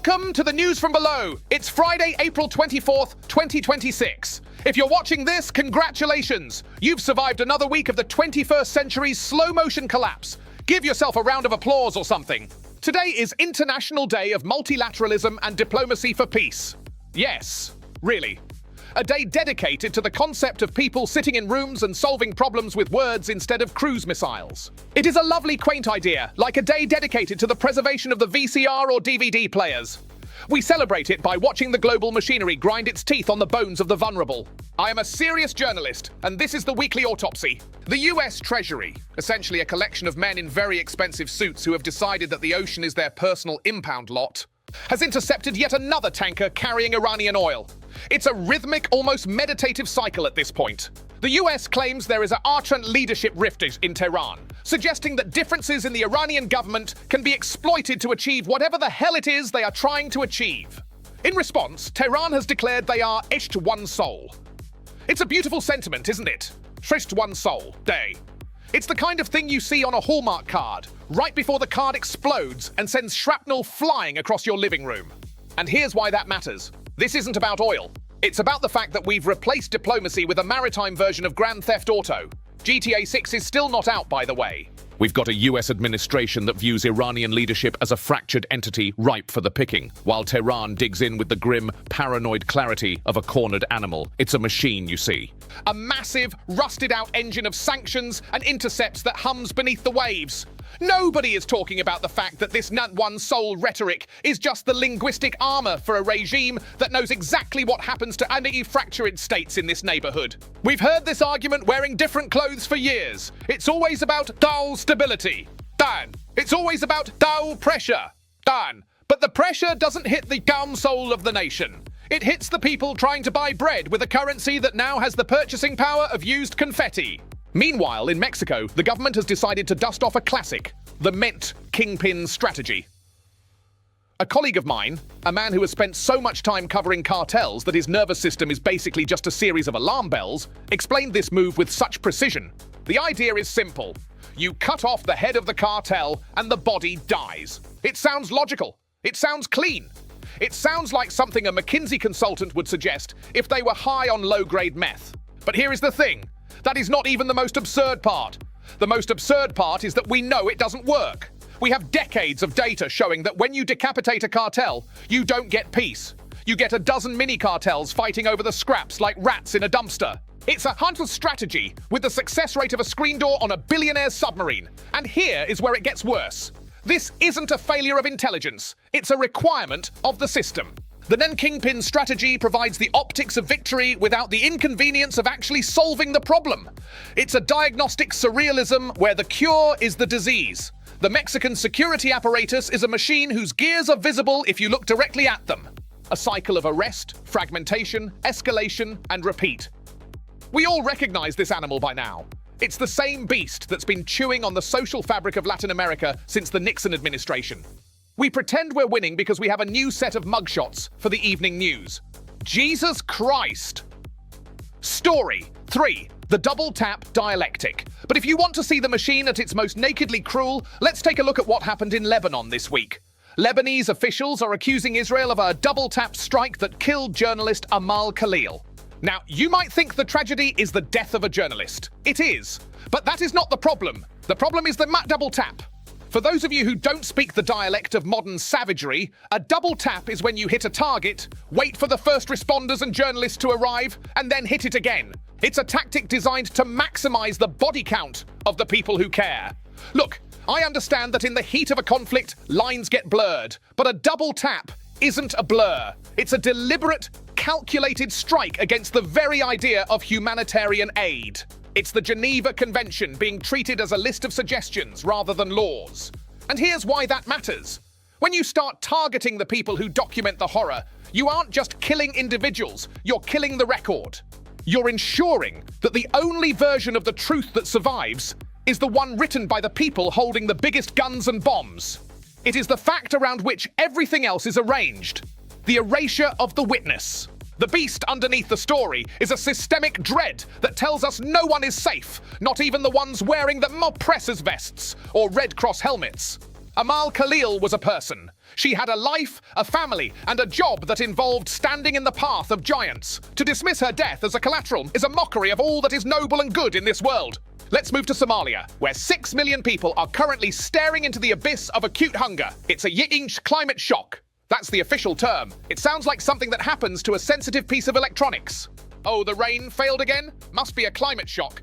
Welcome to the news from below. It's Friday, April 24th, 2026. If you're watching this, congratulations. You've survived another week of the 21st century's slow-motion collapse. Give yourself a round of applause or something. Today is International Day of Multilateralism and Diplomacy for Peace. Yes, really. A day dedicated to the concept of people sitting in rooms and solving problems with words instead of cruise missiles. It is a lovely, quaint idea, like a day dedicated to the preservation of the VCR or DVD players. We celebrate it by watching the global machinery grind its teeth on the bones of the vulnerable. I am a serious journalist, and this is the weekly Autopsy. The US Treasury, essentially a collection of men in very expensive suits who have decided that the ocean is their personal impound lot, has intercepted yet another tanker carrying Iranian oil. It's a rhythmic, almost meditative cycle at this point. The US claims there is an ardent leadership rift in Tehran, suggesting that differences in the Iranian government can be exploited to achieve whatever the hell it is they are trying to achieve. In response, Tehran has declared they are Isht one soul. It's a beautiful sentiment, isn't it? Isht one soul day. It's the kind of thing you see on a Hallmark card, right before the card explodes and sends shrapnel flying across your living room. And here's why that matters. This isn't about oil. It's about the fact that we've replaced diplomacy with a maritime version of Grand Theft Auto. GTA 6 is still not out, by the way. We've got a US administration that views Iranian leadership as a fractured entity ripe for the picking, while Tehran digs in with the grim, paranoid clarity of a cornered animal. It's a machine, you see. A massive, rusted-out engine of sanctions and intercepts that hums beneath the waves. Nobody is talking about the fact that this one-soul rhetoric is just the linguistic armor for a regime that knows exactly what happens to anti-fractured states in this neighborhood. We've heard this argument wearing different clothes for years. It's always about Dao stability. Dan. It's always about Dao pressure. Dan. But the pressure doesn't hit the calm soul of the nation. It hits the people trying to buy bread with a currency that now has the purchasing power of used confetti. Meanwhile, in Mexico, the government has decided to dust off a classic, the mint kingpin strategy. A colleague of mine, a man who has spent so much time covering cartels that his nervous system is basically just a series of alarm bells, explained this move with such precision. The idea is simple. You cut off the head of the cartel and the body dies. It sounds logical. It sounds clean. It sounds like something a McKinsey consultant would suggest if they were high on low-grade meth. But here is the thing. That is not even the most absurd part. The most absurd part is that we know it doesn't work. We have decades of data showing that when you decapitate a cartel, you don't get peace. You get a dozen mini-cartels fighting over the scraps like rats in a dumpster. It's a hunter's strategy with the success rate of a screen door on a billionaire's submarine. And here is where it gets worse. This isn't a failure of intelligence. It's a requirement of the system. The kingpin strategy provides the optics of victory without the inconvenience of actually solving the problem. It's a diagnostic surrealism where the cure is the disease. The Mexican security apparatus is a machine whose gears are visible if you look directly at them. A cycle of arrest, fragmentation, escalation, and repeat. We all recognize this animal by now. It's the same beast that's been chewing on the social fabric of Latin America since the Nixon administration. We pretend we're winning because we have a new set of mugshots for the evening news. Jesus Christ! Story 3. The Double-Tap Dialectic. But if you want to see the machine at its most nakedly cruel, let's take a look at what happened in Lebanon this week. Lebanese officials are accusing Israel of a double-tap strike that killed journalist Amal Khalil. Now, you might think the tragedy is the death of a journalist. It is. But that is not the problem. The problem is the double tap. For those of you who don't speak the dialect of modern savagery, a double tap is when you hit a target, wait for the first responders and journalists to arrive, and then hit it again. It's a tactic designed to maximize the body count of the people who care. Look, I understand that in the heat of a conflict, lines get blurred, but a double tap isn't a blur. It's a deliberate, calculated strike against the very idea of humanitarian aid. It's the Geneva Convention being treated as a list of suggestions rather than laws. And here's why that matters. When you start targeting the people who document the horror, you aren't just killing individuals, you're killing the record. You're ensuring that the only version of the truth that survives is the one written by the people holding the biggest guns and bombs. It is the fact around which everything else is arranged. The erasure of the witness. The beast underneath the story is a systemic dread that tells us no one is safe, not even the ones wearing the mob pressers vests or Red Cross helmets. Amal Khalil was a person. She had a life, a family, and a job that involved standing in the path of giants. To dismiss her death as a collateral is a mockery of all that is noble and good in this world. Let's move to Somalia, where 6 million people are currently staring into the abyss of acute hunger. It's a yinch climate shock. That's the official term. It sounds like something that happens to a sensitive piece of electronics. Oh, the rain failed again? Must be a climate shock.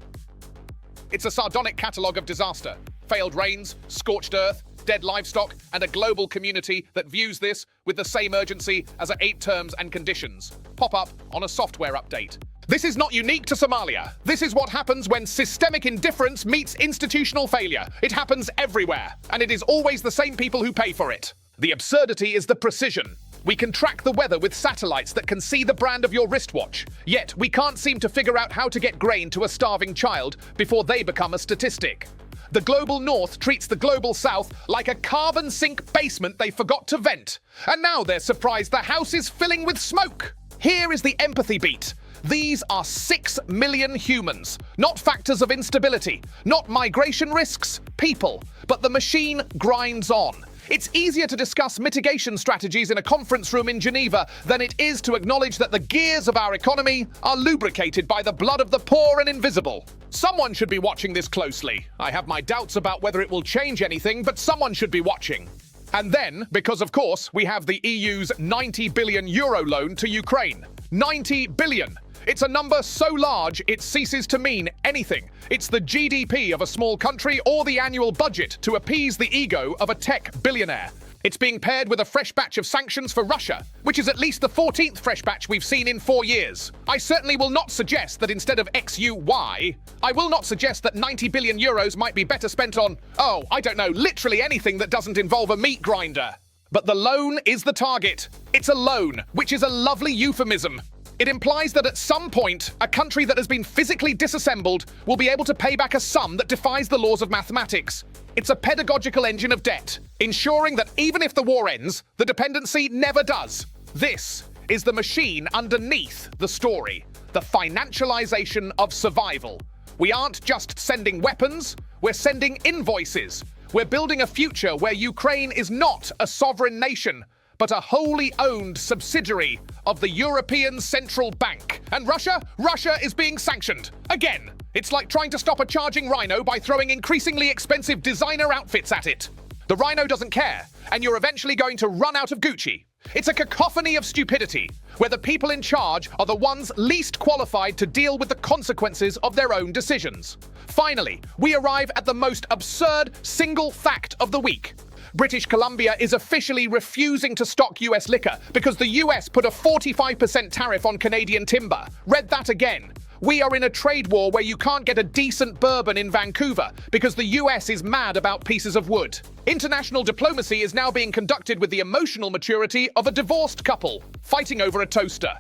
It's a sardonic catalogue of disaster. Failed rains, scorched earth, dead livestock, and a global community that views this with the same urgency as 8 terms and conditions. Pop up on a software update. This is not unique to Somalia. This is what happens when systemic indifference meets institutional failure. It happens everywhere, and it is always the same people who pay for it. The absurdity is the precision. We can track the weather with satellites that can see the brand of your wristwatch. Yet, we can't seem to figure out how to get grain to a starving child before they become a statistic. The global north treats the global south like a carbon sink basement they forgot to vent. And now they're surprised the house is filling with smoke. Here is the empathy beat. These are 6 million humans, not factors of instability, not migration risks, people. But the machine grinds on. It's easier to discuss mitigation strategies in a conference room in Geneva than it is to acknowledge that the gears of our economy are lubricated by the blood of the poor and invisible. Someone should be watching this closely. I have my doubts about whether it will change anything, but someone should be watching. And then, because of course, we have the EU's 90 billion euro loan to Ukraine. 90 billion. It's a number so large it ceases to mean anything. It's the GDP of a small country or the annual budget to appease the ego of a tech billionaire. It's being paired with a fresh batch of sanctions for Russia, which is at least the 14th fresh batch we've seen in 4 years. I certainly will not suggest that instead of XUY, I will not suggest that 90 billion euros might be better spent on, I don't know, literally anything that doesn't involve a meat grinder. But the loan is the target. It's a loan, which is a lovely euphemism. It implies that at some point, a country that has been physically disassembled will be able to pay back a sum that defies the laws of mathematics. It's a pedagogical engine of debt, ensuring that even if the war ends, the dependency never does. This is the machine underneath the story, the financialization of survival. We aren't just sending weapons, we're sending invoices. We're building a future where Ukraine is not a sovereign nation, but a wholly owned subsidiary of the European Central Bank. And Russia is being sanctioned. Again, it's like trying to stop a charging rhino by throwing increasingly expensive designer outfits at it. The rhino doesn't care, and you're eventually going to run out of Gucci. It's a cacophony of stupidity, where the people in charge are the ones least qualified to deal with the consequences of their own decisions. Finally, we arrive at the most absurd single fact of the week. British Columbia is officially refusing to stock US liquor because the US put a 45% tariff on Canadian timber. Read that again. We are in a trade war where you can't get a decent bourbon in Vancouver because the US is mad about pieces of wood. International diplomacy is now being conducted with the emotional maturity of a divorced couple, fighting over a toaster.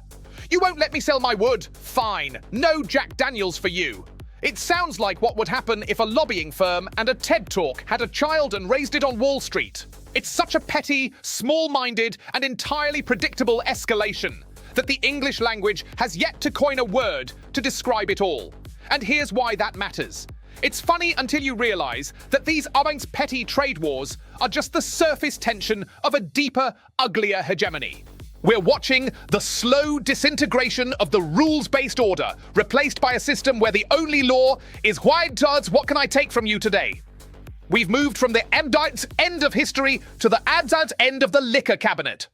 You won't let me sell my wood? Fine. No Jack Daniels for you. It sounds like what would happen if a lobbying firm and a TED Talk had a child and raised it on Wall Street. It's such a petty, small-minded, and entirely predictable escalation that the English language has yet to coin a word to describe it all. And here's why that matters. It's funny until you realize that these aren't petty trade wars are just the surface tension of a deeper, uglier hegemony. We're watching the slow disintegration of the rules-based order, replaced by a system where the only law is "Wide Tods, what can I take from you today?" We've moved from the end of history to the end of the liquor cabinet.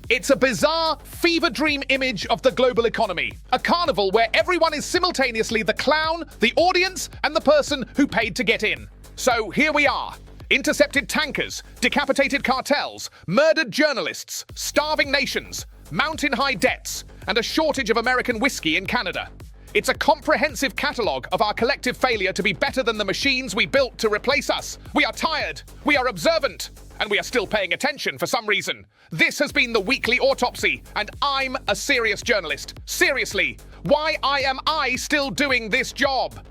It's a bizarre, fever dream image of the global economy. A carnival where everyone is simultaneously the clown, the audience, and the person who paid to get in. So here we are. Intercepted tankers, decapitated cartels, murdered journalists, starving nations, mountain-high debts, and a shortage of American whiskey in Canada. It's a comprehensive catalogue of our collective failure to be better than the machines we built to replace us. We are tired, we are observant, and we are still paying attention for some reason. This has been the weekly Autopsy, and I'm a serious journalist. Seriously, why am I still doing this job?